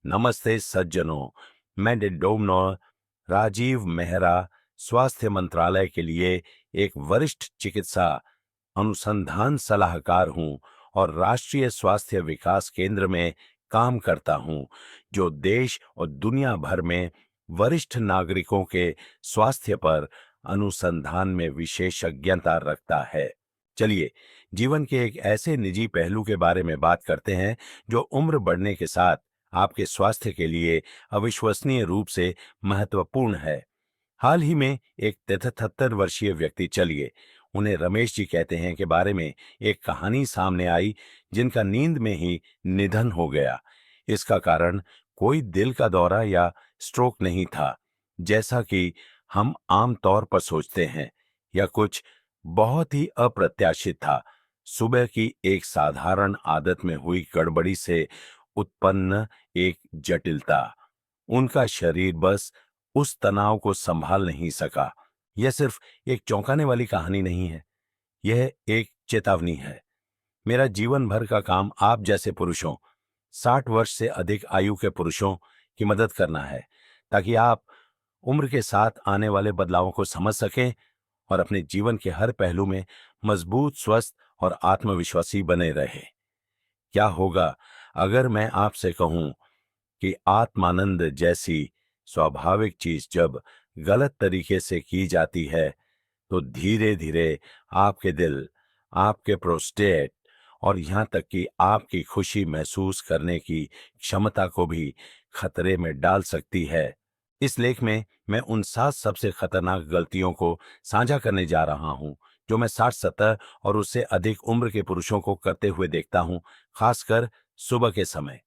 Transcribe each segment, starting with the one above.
नमस्ते सज्जनों। मैं डिडोमनो राजीव मेहरा स्वास्थ्य मंत्रालय के लिए एक वरिष्ठ चिकित्सा अनुसंधान सलाहकार हूं और राष्ट्रीय स्वास्थ्य विकास केंद्र में काम करता हूं, जो देश और दुनिया भर में वरिष्ठ नागरिकों के स्वास्थ्य पर अनुसंधान में विशेषज्ञता रखता है। चलिए, जीवन के एक ऐसे निजी पहलू के बारे में बात करते हैं जो उम्र बढ़ने के साथ आपके स्वास्थ्य के लिए अविश्वसनीय रूप से महत्वपूर्ण है। हाल ही में एक 73 वर्षीय व्यक्ति, चलिए उन्हें रमेश जी कहते हैं, के बारे में एक कहानी सामने आई जिनका नींद में ही निधन हो गया। इसका कारण कोई दिल का दौरा या स्ट्रोक नहीं था, जैसा कि हम आम तौर पर सोचते हैं, या कुछ बहुत ही अप्रत्याशित था। सुबह की एक साधारण आदत में हुई गड़बड़ी से उत्पन्न एक जटिलता। उनका शरीर बस उस तनाव को संभाल नहीं सका। यह सिर्फ एक चौंकाने वाली कहानी नहीं है, यह एक चेतावनी है। मेरा जीवन भर का काम आप जैसे पुरुषों, 60 वर्ष से अधिक आयु के पुरुषों की मदद करना है, ताकि आप उम्र के साथ आने वाले बदलावों को समझ सकें और अपने जीवन के हर पहलू में मजबूत, स्वस्थ और आत्मविश्वासी बने रहें। क्या होगा अगर मैं आपसे कहूं कि आत्मानंद जैसी स्वाभाविक चीज जब गलत तरीके से की जाती है, तो धीरे धीरे आपके दिल, आपके प्रोस्टेट और यहां तक कि आपकी खुशी महसूस करने की क्षमता को भी खतरे में डाल सकती है। इस लेख में मैं उन 7 सबसे खतरनाक गलतियों को साझा करने जा रहा हूं, जो मैं 60-70 और उससे अधिक उम्र के पुरुषों को करते हुए देखता हूं, खासकर सुबह के समय।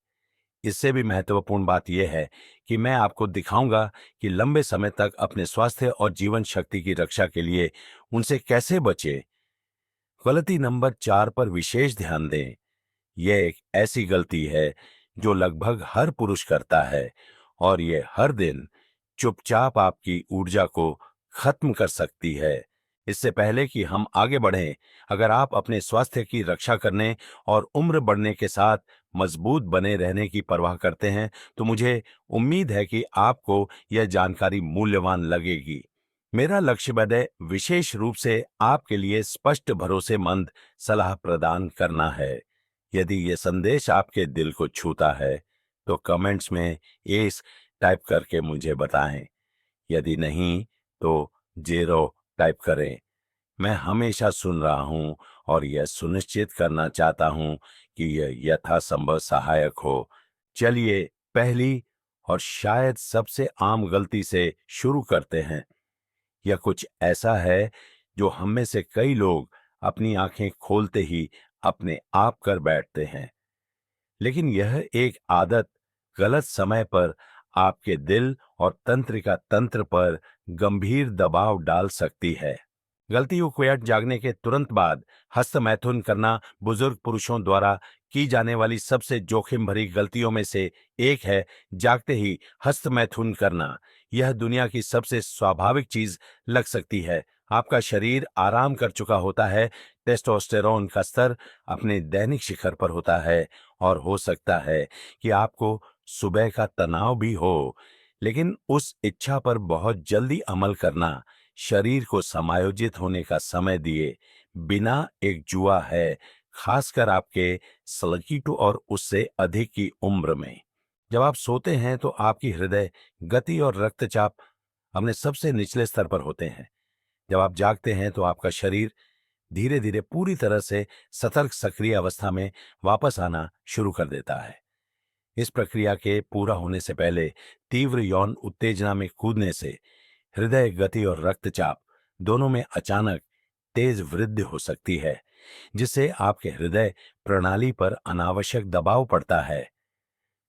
इससे भी महत्वपूर्ण बात यह है कि मैं आपको दिखाऊंगा कि लंबे समय तक अपने स्वास्थ्य और जीवन शक्ति की रक्षा के लिए उनसे कैसे बचें। गलती नंबर 4 पर विशेष ध्यान दें। यह एक ऐसी गलती है जो लगभग हर पुरुष करता है, और यह हर दिन चुपचाप आपकी ऊर्जा को खत्म कर सकती है। इससे पहले कि हम आगे बढ़ें, अगर आप अपने स्वास्थ्य की रक्षा करने और उम्र बढ़ने के साथ मजबूत बने रहने की परवाह करते हैं, तो मुझे उम्मीद है कि आपको यह जानकारी मूल्यवान लगेगी। मेरा लक्ष्य है विशेष रूप से आपके लिए स्पष्ट, भरोसेमंद सलाह प्रदान करना है। यदि यह संदेश आपके दिल को छूता है, तो कमेंट्स में एस टाइप करके मुझे बताएं। यदि नहीं, तो 0 टाइप करें। मैं हमेशा सुन रहा हूं और यह सुनिश्चित करना चाहता हूं कि यह यथासंभव सहायक हो। चलिए, पहली और शायद सबसे आम गलती से शुरू करते हैं। यह कुछ ऐसा है जो हम में से कई लोग अपनी आंखें खोलते ही अपने आप कर बैठते हैं, लेकिन यह एक आदत गलत समय पर आपके दिल और तंत्रिका तंत्र पर गंभीर दबाव डाल सकती है। गलती उपवेट जागने के तुरंत बाद हस्तमैथुन करना बुजुर्ग पुरुषों द्वारा की जाने वाली सबसे जोखिम भरी गलतियों में से एक है। जागते ही हस्तमैथुन करना यह दुनिया की सबसे स्वाभाविक चीज लग सकती है। आपका शरीर आराम कर चुका होता है, टेस्टोस्टेरोन का स्तर अपने दैनिक शिखर पर होता है, और हो सकता है कि आपको सुबह का तनाव भी हो, लेकिन उस इच्छा पर बहुत जल्दी अमल करना शरीर को समायोजित होने का समय दिए बिना एक जुआ है, खासकर आपके सलकीटो और उससे अधिक की उम्र में। जब आप सोते हैं तो आपकी हृदय गति और रक्तचाप अपने सबसे निचले स्तर पर होते हैं। जब आप जागते हैं तो आपका शरीर धीरे धीरे पूरी तरह से सतर्क सक्रिय अवस्था में वापस आना शुरू कर देता है। इस प्रक्रिया के पूरा होने से पहले तीव्र यौन उत्तेजना में कूदने से हृदय गति और रक्तचाप दोनों में अचानक तेज वृद्धि हो सकती है, जिससे आपके हृदय प्रणाली पर अनावश्यक दबाव पड़ता है।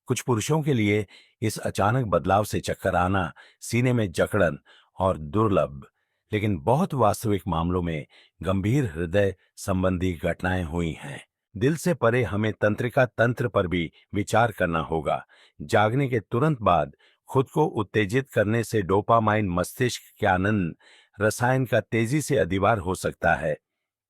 कुछ पुरुषों के लिए इस अचानक बदलाव से चक्कर आना, सीने में जकड़न और दुर्लभ, लेकिन बहुत वास्तविक मामलों में गंभीर हृदय संबंधी घटनाएं हुई हैं। दिल से परे हमें तंत्रिका तंत्र पर भी विचार करना होगा। जागने के तुरंत बाद खुद को उत्तेजित करने से डोपामाइन मस्तिष्क के आनंद रसायन का तेजी से अधिवार हो सकता है।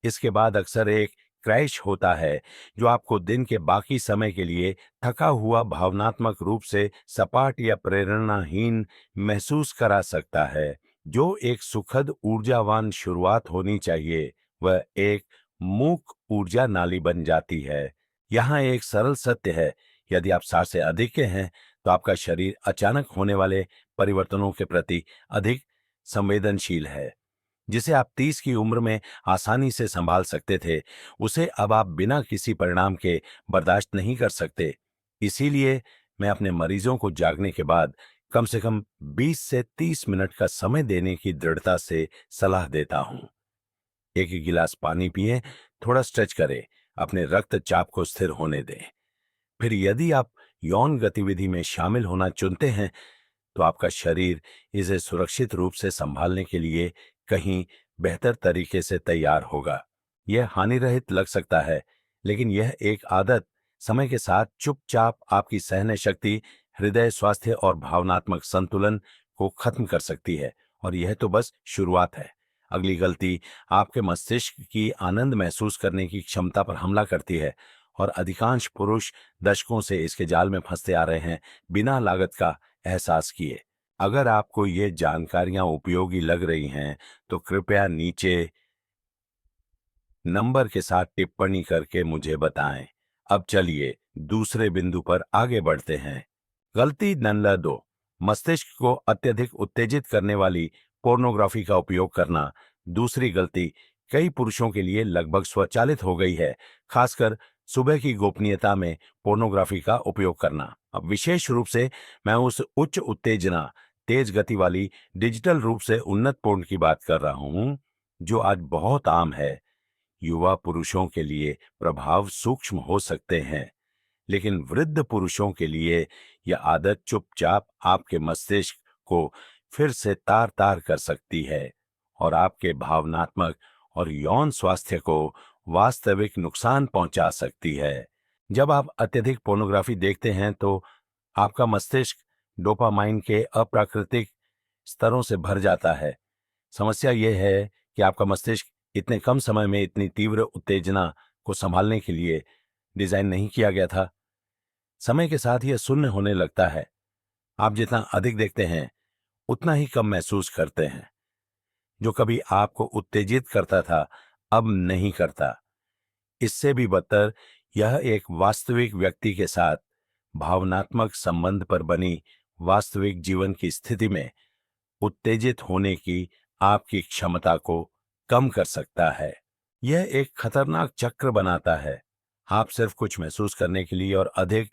इसके बाद अक्सर एक क्रैश होता है जो आपको दिन के बाकी समय के लिए थका हुआ, भावनात्मक रूप से सपाट या प्रेरणाहीन महसूस करा सकता है। जो एक सुखद ऊर्जावान शुरुआत होनी चाहिए वह एक मूक ऊर्जा नाली बन जाती है। यहाँ एक सरल सत्य है, यदि आप 60 से अधिक के हैं तो आपका शरीर अचानक होने वाले परिवर्तनों के प्रति अधिक संवेदनशील है। जिसे आप 30 की उम्र में आसानी से संभाल सकते थे, उसे अब आप बिना किसी परिणाम के बर्दाश्त नहीं कर सकते। इसीलिए मैं अपने मरीजों को जागने के बाद कम से कम 20 से 30 मिनट का समय देने की दृढ़ता से सलाह देता हूं। एक गिलास पानी पिएं, थोड़ा स्ट्रेच करें, अपने रक्तचाप को स्थिर होने दें। फिर यदि आप यौन गतिविधि में शामिल होना चुनते हैं तो आपका शरीर इसे सुरक्षित रूप से संभालने के लिए कहीं बेहतर तरीके से तैयार होगा। यह हानि रहित लग सकता है, लेकिन यह एक आदत समय के साथ चुपचाप आपकी सहन शक्ति, हृदय स्वास्थ्य और भावनात्मक संतुलन को खत्म कर सकती है। और यह तो बस शुरुआत है। अगली गलती आपके मस्तिष्क की आनंद महसूस करने की क्षमता पर हमला करती है, और अधिकांश पुरुष दशकों से इसके जाल में फंसते आ रहे हैं बिना लागत का एहसास किए। अगर आपको ये जानकारियां उपयोगी लग रही हैं तो कृपया नीचे नंबर के साथ टिप्पणी करके मुझे बताएं। अब चलिए दूसरे बिंदु पर आगे बढ़ते हैं। गलती नंबर 2, मस्तिष्क को अत्यधिक उत्तेजित करने वाली पोर्नोग्राफी का उपयोग करना। दूसरी गलती कई पुरुषों के लिए लगभग स्वचालित हो गई है, खासकर सुबह की गोपनीयता में पोर्नोग्राफी का उपयोग करना। अब विशेष रूप से मैं उस उच्च उत्तेजना, तेज गति वाली डिजिटल रूप से उन्नत पोर्न की बात कर रहा हूं जो आज बहुत आम है। युवा पुरुषों के लिए प्रभाव सूक्ष्म हो सकते हैं, लेकिन वृद्ध पुरुषों के लिए यह आदत चुपचाप आपके मस्तिष्क को फिर से तार तार कर सकती है और आपके भावनात्मक और यौन स्वास्थ्य को वास्तविक नुकसान पहुंचा सकती है। जब आप अत्यधिक पोर्नोग्राफी देखते हैं तो आपका मस्तिष्क डोपामाइन के अप्राकृतिक स्तरों से भर जाता है। समस्या यह है कि आपका मस्तिष्क इतने कम समय में इतनी तीव्र उत्तेजना को संभालने के लिए डिजाइन नहीं किया गया था। समय के साथ यह शून्य होने लगता है। आप जितना अधिक देखते हैं उतना ही कम महसूस करते हैं। जो कभी आपको उत्तेजित करता था अब नहीं करता। इससे भी बदतर, यह एक वास्तविक व्यक्ति के साथ भावनात्मक संबंध पर बनी वास्तविक जीवन की स्थिति में उत्तेजित होने की आपकी क्षमता को कम कर सकता है। यह एक खतरनाक चक्र बनाता है। आप सिर्फ कुछ महसूस करने के लिए और अधिक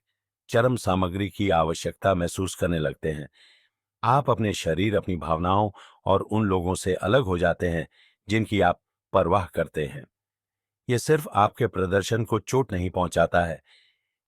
चरम सामग्री की आवश्यकता महसूस करने लगते हैं। आप अपने शरीर, अपनी भावनाओं और उन लोगों से अलग हो जाते हैं जिनकी आप परवाह करते हैं। यह सिर्फ आपके प्रदर्शन को चोट नहीं पहुंचाता है,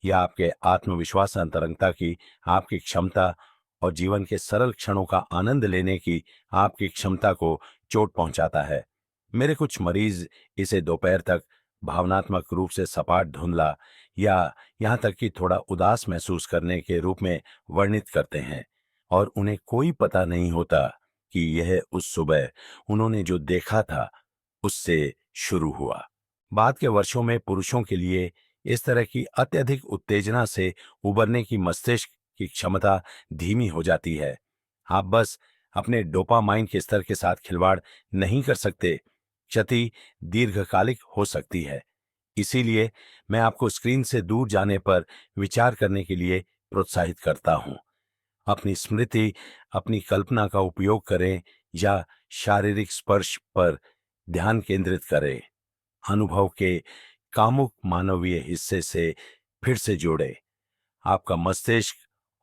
यह आपके आत्मविश्वास, अंतरंगता की आपकी क्षमता और जीवन के सरल क्षणों का आनंद लेने की आपकी क्षमता को चोट पहुंचाता है। मेरे कुछ मरीज इसे दोपहर तक भावनात्मक रूप से सपाट, धुंधला या यहां तक कि थोड़ा उदास महसूस करने के रूप में वर्णित करते हैं, और उन्हें कोई पता नहीं होता कि यह उस सुबह उन्होंने जो देखा था उससे शुरू हुआ। बाद के वर्षों में पुरुषों के लिए इस तरह की अत्यधिक उत्तेजना से उबरने की मस्तिष्क की क्षमता धीमी हो जाती है। आप बस अपने डोपामाइन के स्तर के साथ खिलवाड़ नहीं कर सकते। क्षति दीर्घकालिक हो सकती है। इसीलिए मैं आपको स्क्रीन से दूर जाने पर विचार करने के लिए प्रोत्साहित करता हूं। अपनी स्मृति, अपनी कल्पना का उपयोग करें या शारीरिक स्पर्श पर ध्यान केंद्रित करें। अनुभव के कामुक मानवीय हिस्से से फिर से जोड़े। आपका मस्तिष्क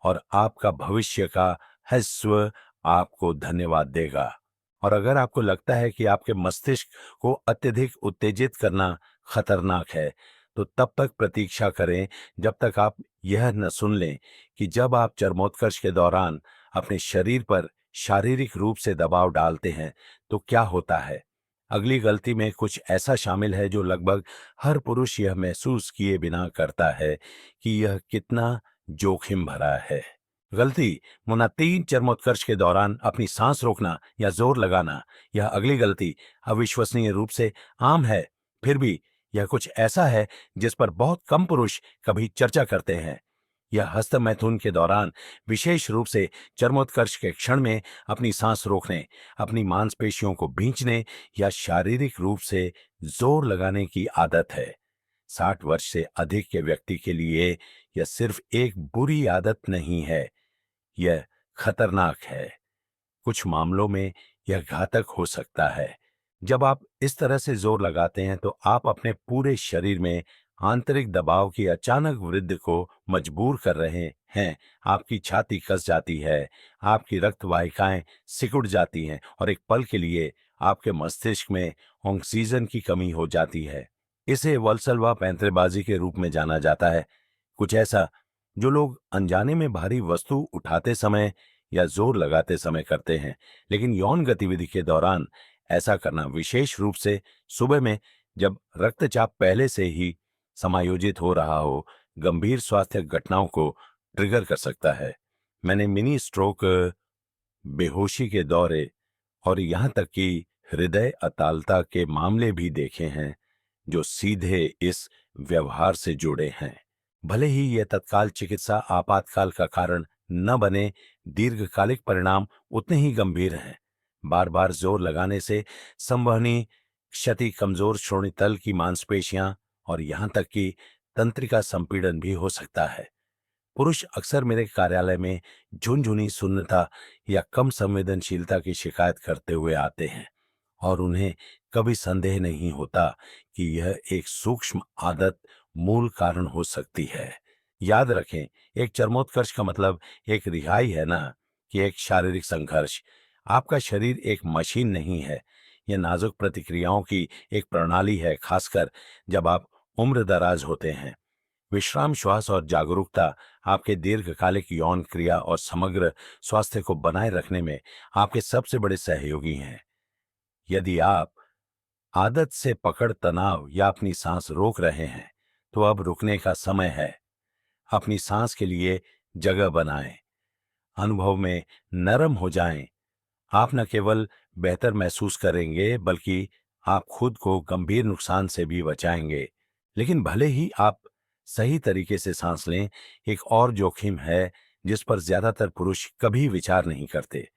और आपका भविष्य का हिस्सा आपको धन्यवाद देगा। और अगर आपको लगता है कि आपके मस्तिष्क को अत्यधिक उत्तेजित करना खतरनाक है, तो तब तक प्रतीक्षा करें जब तक आप यह न सुन लें कि जब आप चरमोत्कर्ष के दौरान अपने शरीर पर शारीरिक रूप से दबाव डालते हैं तो क्या होता है। अगली गलती में कुछ ऐसा शामिल है जो लगभग हर पुरुष यह महसूस किए बिना करता है कि यह कितना जोखिम भरा है। गलती मुनातीन चरमोत्कर्ष के दौरान अपनी सांस रोकना या जोर लगाना। यह अगली गलती अविश्वसनीय रूप से आम है, फिर भी यह कुछ ऐसा है जिस पर बहुत कम पुरुष कभी चर्चा करते हैं। यह हस्त मैथुन के दौरान विशेष रूप से चरमोत्कर्ष के क्षण में अपनी सांस रोकने, अपनी मांसपेशियों को भींचने या शारीरिक रूप से जोर लगाने की आदत है। 60 वर्ष से अधिक के व्यक्ति के लिए यह सिर्फ एक बुरी आदत नहीं है, यह खतरनाक है। कुछ मामलों में यह घातक हो सकता है। जब आप इस तरह से जोर लगाते हैं तो आप अपने पूरे शरीर में आंतरिक दबाव की अचानक वृद्धि को मजबूर कर रहे हैं। आपकी छाती कस जाती है, आपकी रक्त वाहिकाएं सिकुड़ जाती हैं और एक पल के लिए आपके मस्तिष्क में ऑक्सीजन की कमी हो जाती है। इसे वल्सलवा पैंतरेबाजी के रूप में जाना जाता है। कुछ ऐसा जो लोग अनजाने में भारी वस्तु उठाते समय या जोर लगाते समय करते हैं, लेकिन यौन गतिविधि के दौरान ऐसा करना विशेष रूप से सुबह में जब रक्तचाप पहले से ही समायोजित हो रहा हो, गंभीर स्वास्थ्य घटनाओं को ट्रिगर कर सकता है। मैंने मिनी स्ट्रोक, बेहोशी के दौरे और यहां तक कि हृदय अतालता के मामले भी देखे हैं जो सीधे इस व्यवहार से जुड़े हैं। भले ही यह तत्काल चिकित्सा आपातकाल का कारण न बने, दीर्घकालिक परिणाम उतने ही गंभीर हैं। बार बार जोर लगाने से संवहनी क्षति, कमजोर श्रोणितल की मांसपेशियां और यहां तक कि तंत्रिका संपीड़न भी हो सकता है। पुरुष अक्सर मेरे कार्यालय में झुनझुनी सुन्नता या कम संवेदनशीलता की शिकायत करते हुए आते हैं और उन्हें कभी संदेह नहीं होता कि यह एक सूक्ष्म आदत मूल कारण हो सकती है। याद रखें, एक चरमोत्कर्ष का मतलब एक रिहाई है ना, कि एक शारीरिक संघर्ष। आपका शरीर एक मशीन नहीं है, यह नाजुक प्रतिक्रियाओं की एक प्रणाली है, खासकर जब आप उम्र दराज होते हैं। विश्राम, श्वास और जागरूकता आपके दीर्घकालिक यौन क्रिया और समग्र स्वास्थ्य को बनाए रखने में आपके सबसे बड़े सहयोगी हैं। यदि आप आदत से पकड़, तनाव या अपनी सांस रोक रहे हैं, तो अब रुकने का समय है। अपनी सांस के लिए जगह बनाएं, अनुभव में नरम हो जाएं। आप न केवल बेहतर महसूस करेंगे, बल्कि आप खुद को गंभीर नुकसान से भी बचाएंगे। लेकिन भले ही आप सही तरीके से सांस लें, एक और जोखिम है जिस पर ज्यादातर पुरुष कभी विचार नहीं करते।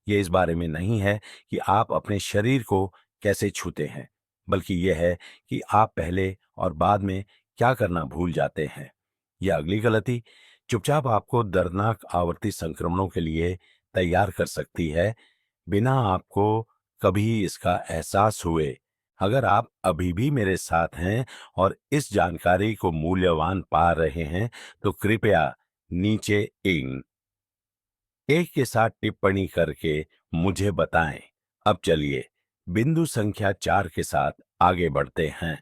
ये इस बारे में नहीं है कि आप अपने शरीर को कैसे छूते हैं, बल्कि यह है कि आप पहले और बाद में क्या करना भूल जाते हैं। यह अगली गलती चुपचाप आपको दर्दनाक आवर्ती संक्रमणों के लिए तैयार कर सकती है, बिना आपको कभी इसका एहसास हुए। अगर आप अभी भी मेरे साथ हैं और इस जानकारी को मूल्यवान पा रहे हैं, तो कृपया नीचे एक के साथ टिप्पणी करके मुझे बताएं। अब चलिए बिंदु संख्या 4 के साथ आगे बढ़ते हैं।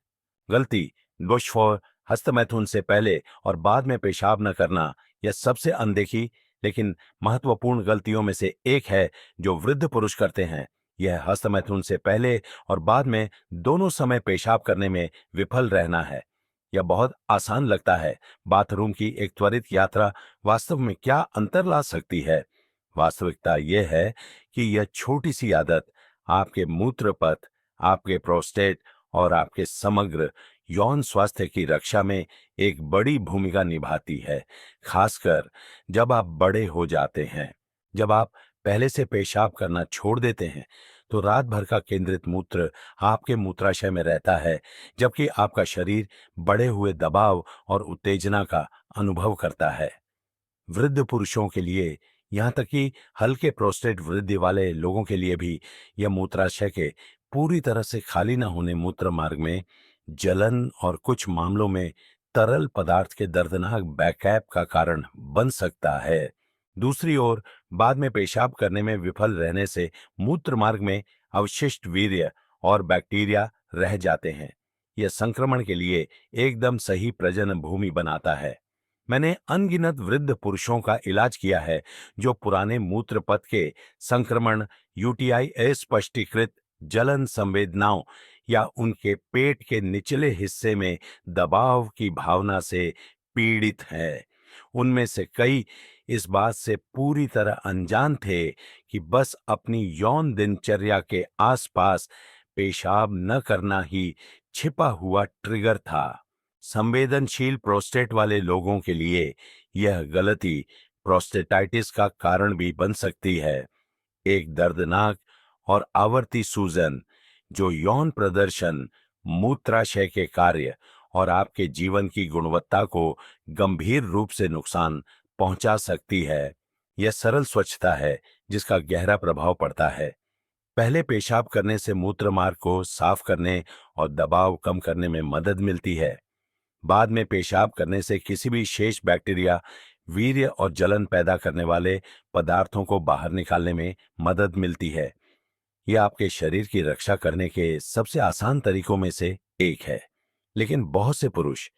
गलती, बुश फॉर हस्तमैथुन से पहले और बाद में पेशाब न करना, यह सबसे अनदेखी लेकिन महत्वपूर्ण गलतियों में से एक है जो वृद्ध पुरुष करते हैं। यह हस्तमैथुन से पहले और बाद में दोनों समय पेशाब करने में विफल रहना है। यह बहुत आसान लगता है। बाथरूम की एक त्वरित यात्रा वास्तव में क्या अंतर ला सकती है? वास्तविकता यह है कि यह छोटी सी आदत आपके मूत्र पथ, आपके प्रोस्टेट और आपके समग्र यौन स्वास्थ्य की रक्षा में एक बड़ी भूमिका निभाती है, खासकर जब आप बड़े हो जाते हैं। जब आप पहले से पेशाब करना छोड़ देते हैं, तो रात भर का केंद्रित मूत्र आपके मूत्राशय में रहता है, जबकि आपका शरीर बढ़े हुए दबाव और उत्तेजना का अनुभव करता है। वृद्ध पुरुषों के लिए, यहां तक कि हल्के प्रोस्टेट वृद्धि वाले लोगों के लिए भी, यह मूत्राशय के पूरी तरह से खाली न होने मूत्र मार्ग में जलन और कुछ मामलों में तरल पदार्थ के दर्दनाक बैकअप का कारण बन सकता है। दूसरी ओर, बाद में पेशाब करने में विफल रहने से मूत्र मार्ग में अवशिष्ट वीर्य और बैक्टीरिया रह जाते हैं। यह संक्रमण के लिए एकदम सही प्रजनन भूमि बनाता है। मैंने अनगिनत वृद्ध पुरुषों का इलाज किया है जो पुराने मूत्र पथ के संक्रमण, यूटीआई, अस्पष्टीकृत जलन संवेदनाओं या उनके पेट के निचले हिस्से में दबाव की भावना से पीड़ित हैं। उनमें से कई इस बात से पूरी तरह अनजान थे कि बस अपनी यौन दिनचर्या के आसपास पेशाब न करना ही छिपा हुआ ट्रिगर था। संवेदनशील प्रोस्टेट वाले लोगों के लिए यह गलती प्रोस्टेटाइटिस का कारण भी बन सकती है। एक दर्दनाक और आवर्ती सूजन जो यौन प्रदर्शन, मूत्राशय के कार्य और आपके जीवन की गुणवत्ता को गंभीर रूप से नुकसान पहुंचा सकती है। यह सरल स्वच्छता है जिसका गहरा प्रभाव पड़ता है। पहले पेशाब करने से मूत्र मार्ग को साफ करने और दबाव कम करने में मदद मिलती है। बाद में पेशाब करने से किसी भी शेष बैक्टीरिया, वीर्य और जलन पैदा करने वाले पदार्थों को बाहर निकालने में मदद मिलती है। यह आपके शरीर की रक्षा करने के सबसे आसान तरीकों में से एक है, लेकिन बहुत से पुरुष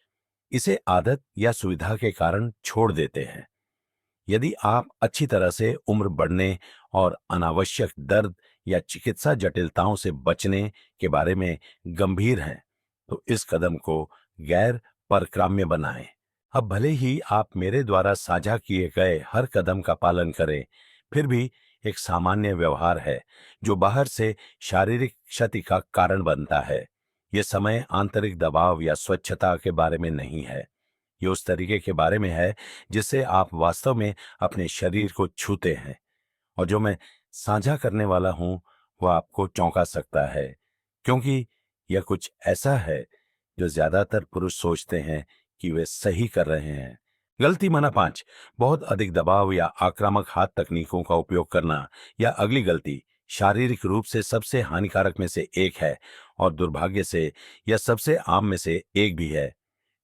इसे आदत या सुविधा के कारण छोड़ देते हैं। यदि आप अच्छी तरह से उम्र बढ़ने और अनावश्यक दर्द या चिकित्सा जटिलताओं से बचने के बारे में गंभीर हैं, तो इस कदम को गैर परक्राम्य बनाएं। अब भले ही आप मेरे द्वारा साझा किए गए हर कदम का पालन करें, फिर भी एक सामान्य व्यवहार है जो बाहर से शारीरिक क्षति का कारण बनता है। यह समय आंतरिक दबाव या स्वच्छता के बारे में नहीं है। ये उस तरीके के बारे में है जिससे आप वास्तव में अपने शरीर को छूते हैं। और जो मैं साझा करने वाला हूं वह आपको चौंका सकता है, क्योंकि यह कुछ ऐसा है जो ज्यादातर पुरुष सोचते हैं कि वे सही कर रहे हैं। गलती मना 5, बहुत अधिक दबाव या आक्रामक हाथ तकनीकों का उपयोग करना। या अगली गलती शारीरिक रूप से सबसे हानिकारक में से एक है और दुर्भाग्य से यह सबसे आम में से एक भी है।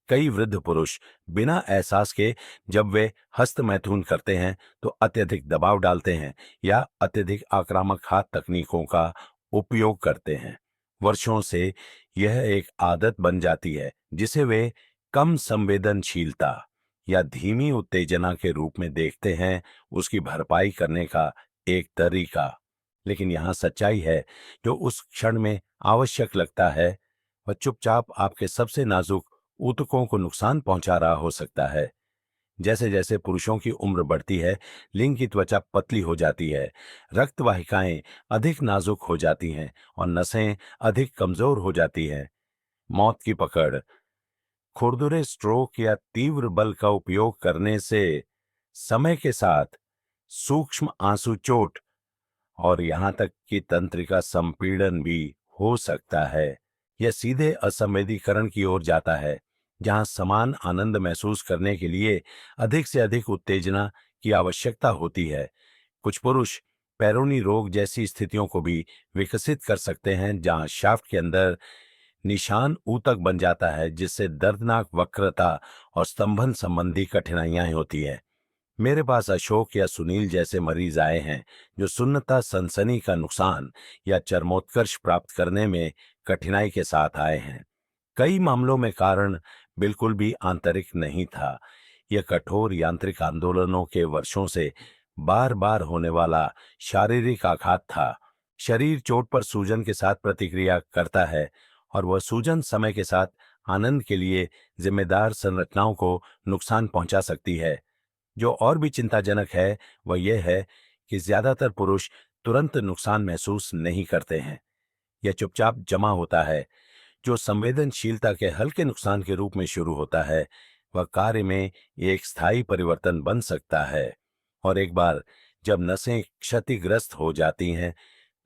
कई वृद्ध पुरुष बिना एहसास के जब वे हस्त मैथुन करते हैं तो अत्यधिक दबाव डालते हैं या अत्यधिक आक्रामक हाथ तकनीकों का उपयोग करते हैं। वर्षों से यह एक आदत बन जाती है जिसे वे कम संवेदनशीलता या धीमी उत्तेजना के रूप में देखते हैं, उसकी भरपाई करने का एक तरीका। लेकिन यहां सच्चाई है, जो उस क्षण में आवश्यक लगता है वह चुपचाप आपके सबसे नाजुक ऊतकों को नुकसान पहुंचा रहा हो सकता है। जैसे जैसे पुरुषों की उम्र बढ़ती है, लिंग की त्वचा पतली हो जाती है, रक्त वाहिकाएं अधिक नाजुक हो जाती हैं और नसें अधिक कमजोर हो जाती हैं। मौत की पकड़, खुरदुरे स्ट्रोक या तीव्र बल का उपयोग करने से समय के साथ सूक्ष्म आंसू चोट और यहां तक कि तंत्रिका संपीड़न भी हो सकता है। यह सीधे असंवेदीकरण की ओर जाता है, जहां समान आनंद महसूस करने के लिए अधिक से अधिक उत्तेजना की आवश्यकता होती है। कुछ पुरुष पैरोनी रोग जैसी स्थितियों को भी विकसित कर सकते हैं, जहां शाफ्ट के अंदर निशान ऊतक बन जाता है, जिससे दर्दनाक वक्रता और स्तंभन संबंधी कठिनाइयां होती हैं। मेरे पास अशोक या सुनील जैसे मरीज आए हैं जो सुन्नता सनसनी का नुकसान या चर्मोत्कर्ष प्राप्त करने में कठिनाई के साथ आए हैं। कई मामलों में कारण बिल्कुल भी आंतरिक नहीं था। यह कठोर यांत्रिक आंदोलनों के वर्षों से बार बार होने वाला शारीरिक आघात था। शरीर चोट पर सूजन के साथ प्रतिक्रिया करता है और वह सूजन समय के साथ आनंद के लिए जिम्मेदार संरचनाओं को नुकसान पहुंचा सकती है। जो और भी चिंताजनक है वह यह है कि ज्यादातर पुरुष तुरंत नुकसान महसूस नहीं करते हैं। यह चुपचाप जमा होता है। जो संवेदनशीलता के हल्के नुकसान के रूप में शुरू होता है, वह कार्य में एक स्थायी परिवर्तन बन सकता है। और एक बार जब नसें क्षतिग्रस्त हो जाती हैं,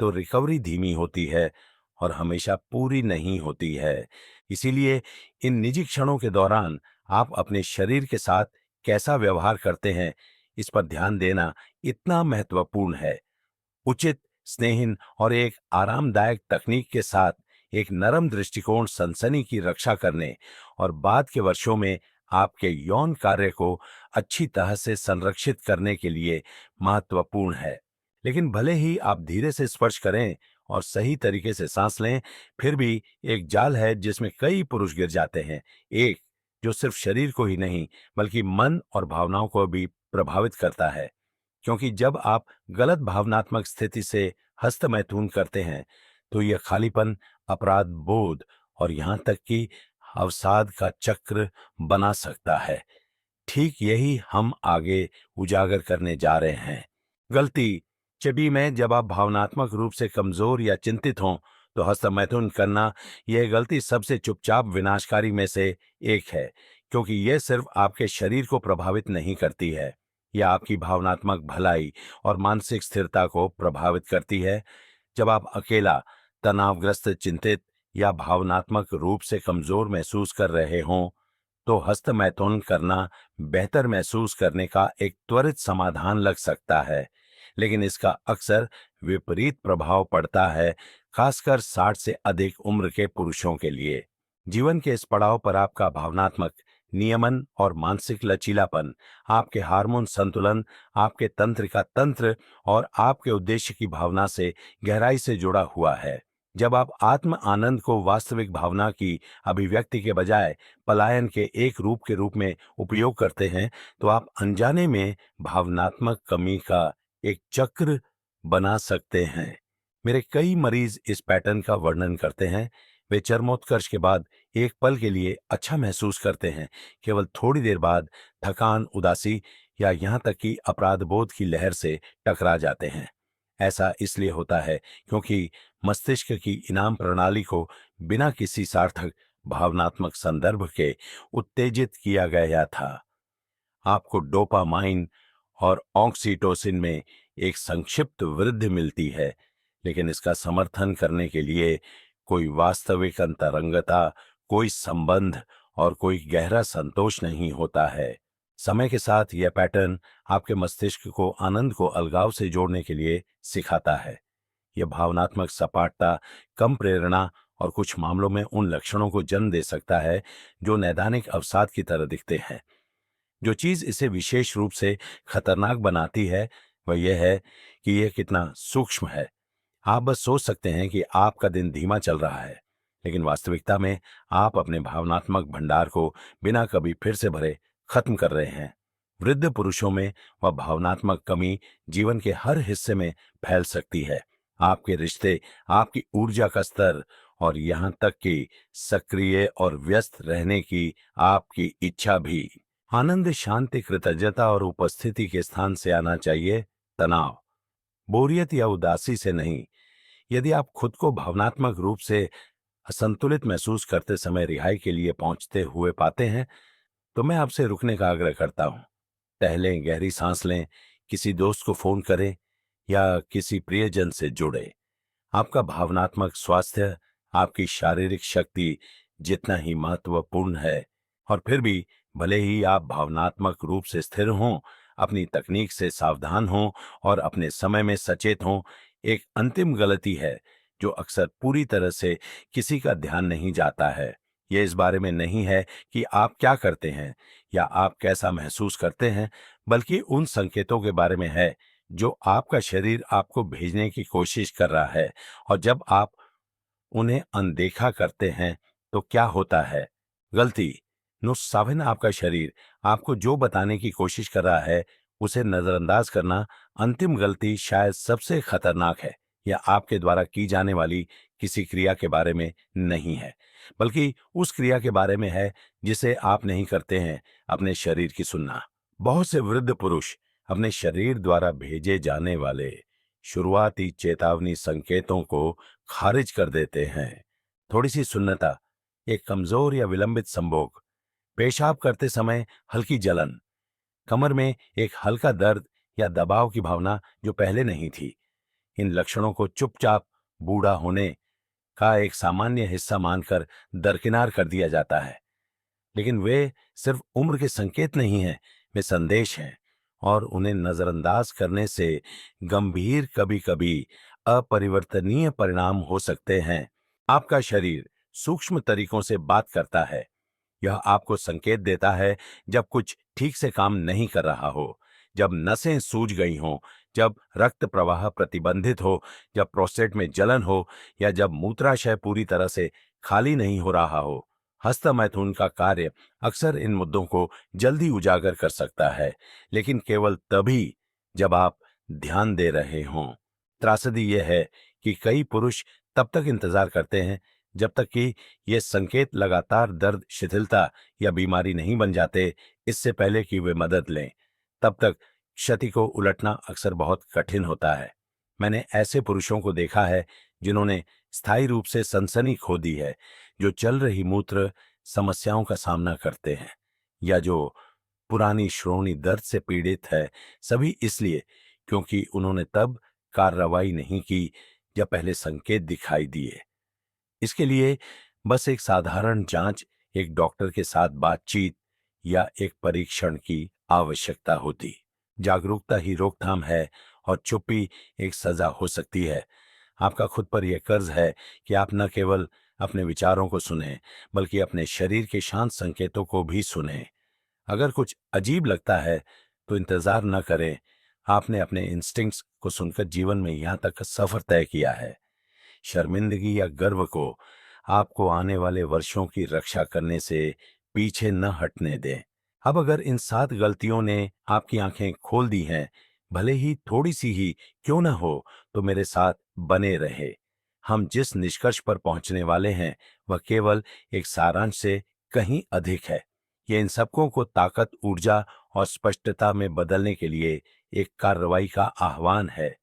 तो रिकवरी धीमी होती है और हमेशा पूरी नहीं होती है। इसीलिए इन निजी क्षणों के दौरान आप अपने शरीर के साथ कैसा व्यवहार करते हैं, इस पर ध्यान देना इतना महत्वपूर्ण है। उचित, स्नेहिन और एक आरामदायक तकनीक के साथ एक नरम दृष्टिकोण सनसनी की रक्षा करने और बाद के वर्षों में आपके यौन कार्य को अच्छी तरह से संरक्षित करने के लिए महत्वपूर्ण है। लेकिन भले ही आप धीरे से स्पर्श करें और सही तरीके से सांस लें, फिर भी एक जाल है जिसमें कई पुरुष गिर जाते हैं। एक जो सिर्फ शरीर को ही नहीं बल्कि मन और भावनाओं को भी प्रभावित करता है। क्योंकि जब आप गलत भावनात्मक स्थिति से हस्तमैथुन करते हैं, तो यह खालीपन, अपराध बोध और यहां तक कि अवसाद का चक्र बना सकता है। ठीक यही हम आगे उजागर करने जा रहे हैं। गलती, चबी में जब आप भावनात्मक रूप से कमजोर या चिंतित हों, तो हस्तमैथुन करना यह गलती सबसे चुपचाप विनाशकारी में से एक है, क्योंकि यह सिर्फ आपके शरीर को प्रभावित नहीं करती है, यह आपकी भावनात्मक भलाई और मानसिक स्थिरता को प्रभावित करती है। जब आप अकेला, तनावग्रस्त, चिंतित या भावनात्मक रूप से कमजोर महसूस कर रहे हों, तो हस्तमैथुन करना बेहतर महसूस करने का एक त्वरित समाधान लग सकता है, लेकिन इसका अक्सर विपरीत प्रभाव पड़ता है, खासकर 60 से अधिक उम्र के पुरुषों के लिए। जीवन के इस पड़ाव पर आपका भावनात्मक नियमन और मानसिक लचीलापन, आपके हार्मोन संतुलन, आपके तंत्र का तंत्र और आपके उद्देश्य की भावना से गहराई से जुड़ा हुआ है। जब आप आत्म आनंद को वास्तविक भावना की अभिव्यक्ति के बजाय पलायन के एक रूप के रूप में उपयोग करते हैं, तो आप अनजाने में भावनात्मक कमी का एक चक्र बना सकते हैं। मेरे कई मरीज इस पैटर्न का वर्णन करते हैं। वे चरमोत्कर्ष के बाद एक पल के लिए अच्छा महसूस करते हैं, केवल थोड़ी देर बाद थकान, उदासी या यहाँ तक कि अपराध बोध की लहर से टकरा जाते हैं। ऐसा इसलिए होता है क्योंकि मस्तिष्क की इनाम प्रणाली को बिना किसी सार्थक भावनात्मक संदर्भ के उत्तेजित किया गया था। आपको डोपामाइन और ऑक्सीटोसिन में एक संक्षिप्त वृद्धि मिलती है, लेकिन इसका समर्थन करने के लिए कोई वास्तविक अंतरंगता, कोई संबंध और कोई गहरा संतोष नहीं होता है। समय के साथ यह पैटर्न आपके मस्तिष्क को आनंद को अलगाव से जोड़ने के लिए सिखाता है। यह भावनात्मक सपाटता, कम प्रेरणा और कुछ मामलों में उन लक्षणों को जन्म दे सकता है जो नैदानिक अवसाद की तरह दिखते हैं। जो चीज इसे विशेष रूप से खतरनाक बनाती है वह यह है कि यह कितना सूक्ष्म है। आप बस सोच सकते हैं कि आपका दिन धीमा चल रहा है, लेकिन वास्तविकता में आप अपने भावनात्मक भंडार को बिना कभी फिर से भरे खत्म कर रहे हैं। वृद्ध पुरुषों में वह भावनात्मक कमी जीवन के हर हिस्से में फैल सकती है। आपके रिश्ते, आपकी ऊर्जा का स्तर और यहाँ तक कि सक्रिय और व्यस्त रहने की आपकी इच्छा भी। आनंद, शांति, कृतज्ञता और उपस्थिति के स्थान से आना चाहिए, तनाव, बोरियत या उदासी से नहीं। यदि आप खुद को भावनात्मक रूप से असंतुलित महसूस करते समय रिहाई के लिए पहुंचते हुए पाते हैं, तो मैं आपसे रुकने का आग्रह करता हूं। टहलें, गहरी सांस लें, किसी दोस्त को फोन करें या किसी प्रियजन से जुड़े। आपका भावनात्मक स्वास्थ्य आपकी शारीरिक शक्ति जितना ही महत्वपूर्ण है। और फिर भी भले ही आप भावनात्मक रूप से स्थिर हों, अपनी तकनीक से सावधान हों और अपने समय में सचेत हों, एक अंतिम गलती है जो अक्सर पूरी तरह से किसी का ध्यान नहीं जाता है। यह इस बारे में नहीं है कि आप क्या करते हैं या आप कैसा महसूस करते हैं, बल्कि उन संकेतों के बारे में है जो आपका शरीर आपको भेजने की कोशिश कर रहा है। और जब आप उन्हें अनदेखा करते हैं तो क्या होता है? गलती। नुस्साविन आपका शरीर आपको जो बताने की कोशिश कर रहा है उसे नजरअंदाज करना अंतिम गलती शायद सबसे खतरनाक है। यह आपके द्वारा की जाने वाली किसी क्रिया के बारे में नहीं है, बल्कि उस क्रिया के बारे में है जिसे आप नहीं करते हैं, अपने शरीर की सुनना। बहुत से वृद्ध पुरुष अपने शरीर द्वारा भेजे जाने वाले शुरुआती चेतावनी संकेतों को खारिज कर देते हैं। थोड़ी सी सुन्नता, एक कमजोर या विलंबित संभोग, पेशाब करते समय हल्की जलन, कमर में एक हल्का दर्द या दबाव की भावना जो पहले नहीं थी। इन लक्षणों को चुपचाप बूढ़ा होने का एक सामान्य हिस्सा मानकर दरकिनार कर दिया जाता है, लेकिन वे सिर्फ उम्र के संकेत नहीं हैं, वे संदेश हैं और उन्हें नजरअंदाज करने से गंभीर, कभी कभी अपरिवर्तनीय परिणाम हो सकते हैं। आपका शरीर सूक्ष्म तरीकों से बात करता है। यह आपको संकेत देता है जब कुछ ठीक से काम नहीं कर रहा हो, जब नसें सूज गई हों, जब रक्त प्रवाह प्रतिबंधित हो, जब प्रोस्टेट में जलन हो या जब मूत्राशय पूरी तरह से खाली नहीं हो रहा हो। हस्तमैथुन का कार्य अक्सर इन मुद्दों को जल्दी उजागर कर सकता है, लेकिन केवल तभी जब आप ध्यान दे रहे हों। त्रासदी यह है कि कई पुरुष तब तक इंतजार करते हैं जब तक कि ये संकेत लगातार दर्द, शिथिलता या बीमारी नहीं बन जाते, इससे पहले कि वे मदद लें। तब तक क्षति को उलटना अक्सर बहुत कठिन होता है। मैंने ऐसे पुरुषों को देखा है जिन्होंने स्थायी रूप से सनसनी खो दी है, जो चल रही मूत्र समस्याओं का सामना करते हैं, या जो पुरानी श्रोणि दर्द से पीड़ित है, सभी इसलिए क्योंकि उन्होंने तब कार्रवाई नहीं की जब पहले संकेत दिखाई दिए। इसके लिए बस एक साधारण जांच, एक डॉक्टर के साथ बातचीत या एक परीक्षण की आवश्यकता होती। जागरूकता ही रोकथाम है और चुप्पी एक सजा हो सकती है। आपका खुद पर यह कर्ज है कि आप न केवल अपने विचारों को सुनें, बल्कि अपने शरीर के शांत संकेतों को भी सुनें। अगर कुछ अजीब लगता है तो इंतजार न करें। आपने अपने इंस्टिंक्ट्स को सुनकर जीवन में यहां तक का सफर तय किया है। शर्मिंदगी या गर्व को आपको आने वाले वर्षों की रक्षा करने से पीछे न हटने दें। अब अगर इन 7 गलतियों ने आपकी आंखें खोल दी हैं, भले ही थोड़ी सी ही क्यों न हो, तो मेरे साथ बने रहे। हम जिस निष्कर्ष पर पहुंचने वाले हैं वह केवल एक सारांश से कहीं अधिक है। ये इन सबकों को ताकत, ऊर्जा और स्पष्टता में बदलने के लिए एक कार्रवाई का आह्वान है।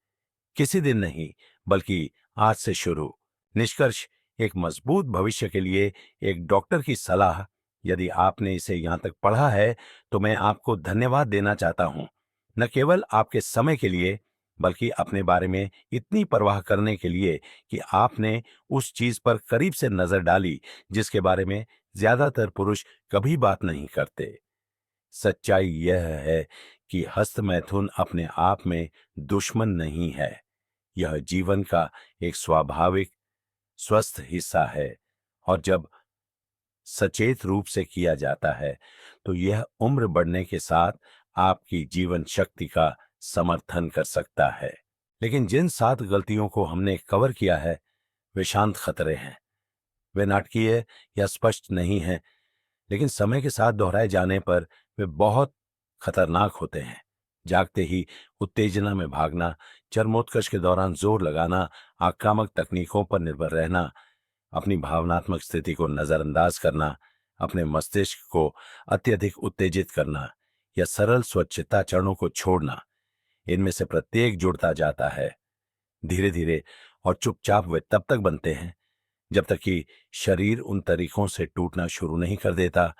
किसी दिन नहीं, बल्कि आज से शुरू। निष्कर्ष, एक मजबूत भविष्य के लिए एक डॉक्टर की सलाह। यदि आपने इसे यहां तक पढ़ा है तो मैं आपको धन्यवाद देना चाहता हूं, न केवल आपके समय के लिए, बल्कि अपने बारे में इतनी परवाह करने के लिए कि आपने उस चीज पर करीब से नजर डाली जिसके बारे में ज्यादातर पुरुष कभी बात नहीं करते। सच्चाई यह है कि हस्तमैथुन अपने आप में दुश्मन नहीं है। यह जीवन का एक स्वाभाविक स्वस्थ हिस्सा है, और जब सचेत रूप से किया जाता है तो यह उम्र बढ़ने के साथ आपकी जीवन शक्ति का समर्थन कर सकता है। लेकिन जिन 7 गलतियों को हमने कवर किया है वे शांत खतरे हैं। वे नाटकीय या स्पष्ट नहीं हैं, लेकिन समय के साथ दोहराए जाने पर वे बहुत खतरनाक होते हैं। जागते ही उत्तेजना में भागना, चरमोत्कर्ष के दौरान जोर लगाना, आक्रामक तकनीकों पर निर्भर रहना, अपनी भावनात्मक स्थिति को नजरअंदाज करना, अपने मस्तिष्क को अत्यधिक उत्तेजित करना या सरल स्वच्छता चरणों को छोड़ना, इनमें से प्रत्येक जुड़ता जाता है। धीरे धीरे और चुपचाप वे तब तक बनते हैं जब तक कि शरीर उन तरीकों से टूटना शुरू नहीं कर देता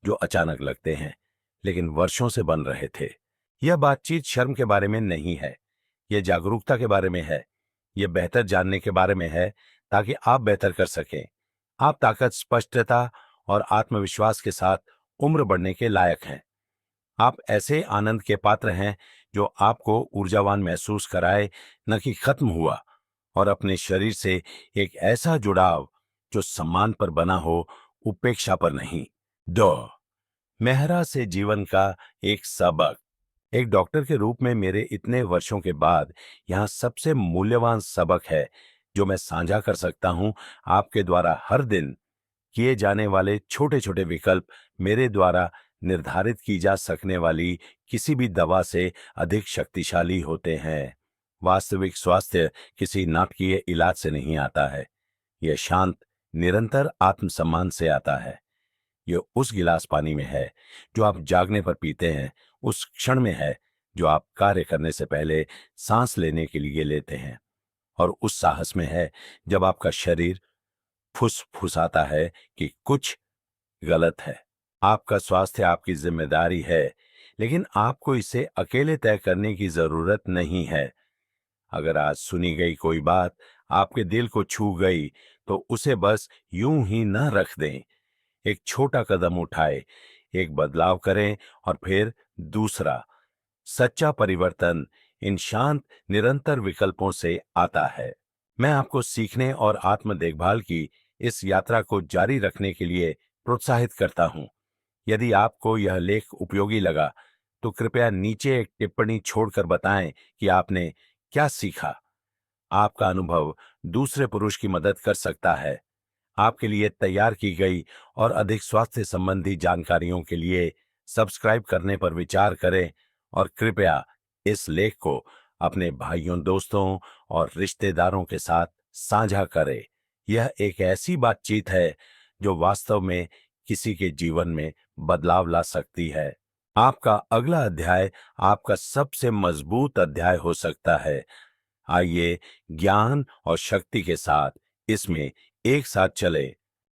जो अचानक लगते हैं लेकिन वर्षों से बन रहे थे। यह बातचीत शर्म के बारे में नहीं है, यह जागरूकता के बारे में है। यह बेहतर जानने के बारे में है ताकि आप बेहतर कर सकें। आप ताकत, स्पष्टता और आत्मविश्वास के साथ उम्र बढ़ने के लायक हैं। आप ऐसे आनंद के पात्र हैं जो आपको ऊर्जावान महसूस कराए, न कि खत्म हुआ, और अपने शरीर से एक ऐसा जुड़ाव जो सम्मान पर बना हो, उपेक्षा पर नहीं। 2, मेहरा से जीवन का एक सबक। एक डॉक्टर के रूप में मेरे इतने वर्षों के बाद यहाँ सबसे मूल्यवान सबक है जो मैं साझा कर सकता हूँ। आपके द्वारा हर दिन किए जाने वाले छोटे छोटे विकल्प मेरे द्वारा निर्धारित की जा सकने वाली किसी भी दवा से अधिक शक्तिशाली होते हैं। वास्तविक स्वास्थ्य किसी नाटकीय इलाज से नहीं आता है। यह शांत, निरंतर आत्मसम्मान से आता है। यह उस गिलास पानी में है जो आप जागने पर पीते हैं, उस क्षण में है जो आप कार्य करने से पहले सांस लेने के लिए लेते हैं, और उस साहस में है जब आपका शरीर फुसफुसाता है कि कुछ गलत है। आपका स्वास्थ्य आपकी जिम्मेदारी है, लेकिन आपको इसे अकेले तय करने की जरूरत नहीं है। अगर आज सुनी गई कोई बात आपके दिल को छू गई तो उसे बस यूं ही न रख दें। एक छोटा कदम उठाए, एक बदलाव करें और फिर दूसरा। सच्चा परिवर्तन इन शांत, निरंतर विकल्पों से आता है। मैं आपको सीखने और आत्म देखभाल की इस यात्रा को जारी रखने के लिए प्रोत्साहित करता हूं। यदि आपको यह लेख उपयोगी लगा तो कृपया नीचे एक टिप्पणी छोड़कर बताएं कि आपने क्या सीखा। आपका अनुभव दूसरे पुरुष की मदद कर सकता है। आपके लिए तैयार की गई और अधिक स्वास्थ्य संबंधी जानकारियों के लिए सब्सक्राइब करने पर विचार करें, और कृपया इस लेख को अपने भाइयों, दोस्तों और रिश्तेदारों के साथ साझा करें। यह एक ऐसी बातचीत है जो वास्तव में किसी के जीवन में बदलाव ला सकती है। आपका अगला अध्याय आपका सबसे मजबूत अध्याय हो सकता है। आइए ज्ञान और शक्ति के साथ इसमें एक साथ चले